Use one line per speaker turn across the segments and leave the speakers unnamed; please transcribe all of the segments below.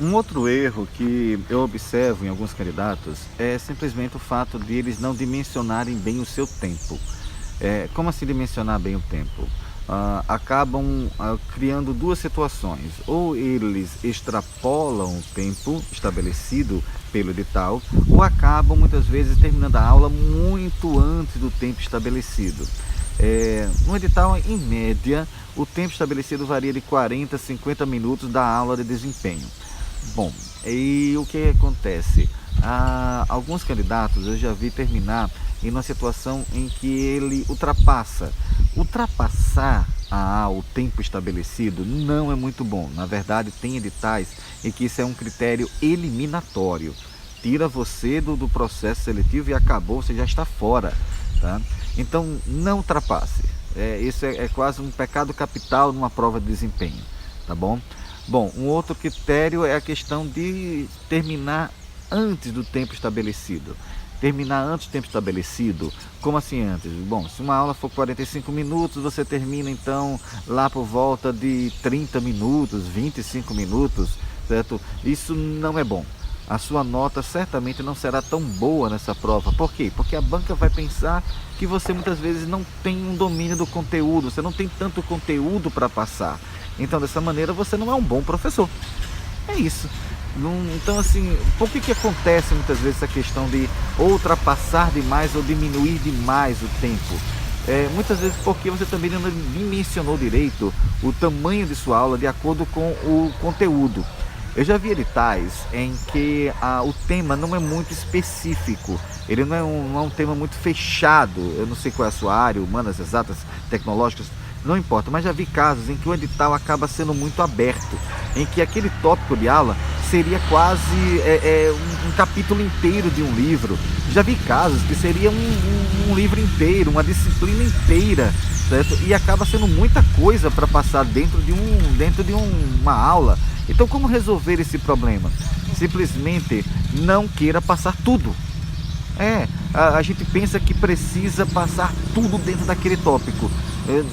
Um outro erro que eu observo em alguns candidatos é simplesmente o fato de eles não dimensionarem bem o seu tempo. Como assim dimensionar bem o tempo? Acabam criando duas situações: ou eles extrapolam o tempo estabelecido pelo edital, ou acabam muitas vezes terminando a aula muito antes do tempo estabelecido. No edital, em média, o tempo estabelecido varia de 40 a 50 minutos da aula de desempenho. Bom, e o que acontece? Alguns candidatos eu já vi terminar em uma situação em que ele ultrapassa. Ultrapassar o tempo estabelecido não é muito bom. Na verdade, tem editais em que isso é um critério eliminatório. Tira você do processo seletivo e acabou, você já está fora. Tá? Então, não ultrapasse. Isso é quase um pecado capital numa prova de desempenho. Tá bom? Bom, um outro critério é a questão de terminar antes do tempo estabelecido. Terminar antes do tempo estabelecido, como assim antes? Bom, se uma aula for 45 minutos, você termina então lá por volta de 30 minutos, 25 minutos, certo? Isso não é bom. A sua nota certamente não será tão boa nessa prova. Por quê? Porque a banca vai pensar que você muitas vezes não tem um domínio do conteúdo, você não tem tanto conteúdo para passar. Então, dessa maneira, você não é um bom professor. É isso. Então, assim, por que acontece muitas vezes essa questão de ultrapassar demais ou diminuir demais o tempo? Muitas vezes porque você também não dimensionou direito o tamanho de sua aula de acordo com o conteúdo. Eu já vi editais em que o tema não é muito específico, ele não é um tema muito fechado. Eu não sei qual é a sua área, humanas, exatas, tecnológicas, não importa, mas já vi casos em que o edital acaba sendo muito aberto, em que aquele tópico de aula seria quase um capítulo inteiro de um livro. Já vi casos que seria um livro inteiro, uma disciplina inteira, certo? E acaba sendo muita coisa para passar dentro de uma aula. Então, como resolver esse problema? Simplesmente não queira passar tudo. A gente pensa que precisa passar tudo dentro daquele tópico.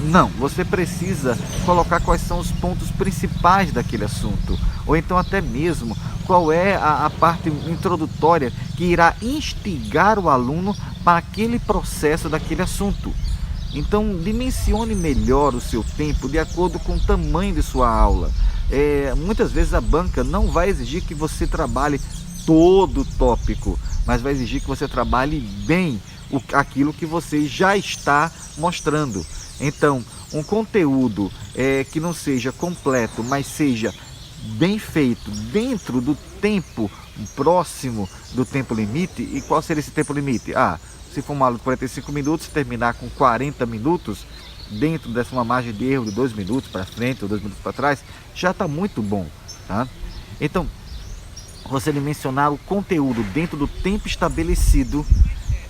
Não, você precisa colocar quais são os pontos principais daquele assunto, ou então até mesmo qual é a parte introdutória que irá instigar o aluno para aquele processo daquele assunto. Então, dimensione melhor o seu tempo de acordo com o tamanho de sua aula. Muitas vezes a banca não vai exigir que você trabalhe todo o tópico, mas vai exigir que você trabalhe bem aquilo que você já está mostrando. Então, um conteúdo que não seja completo, mas seja bem feito dentro do tempo próximo do tempo limite. E qual seria esse tempo limite? Se for uma aula de 45 minutos, terminar com 40 minutos, dentro dessa uma margem de erro de 2 minutos para frente ou 2 minutos para trás, já está muito bom. Tá? Então, você dimensionar o conteúdo dentro do tempo estabelecido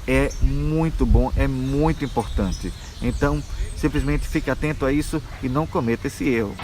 é muito bom, é muito importante. Então, simplesmente fique atento a isso e não cometa esse erro.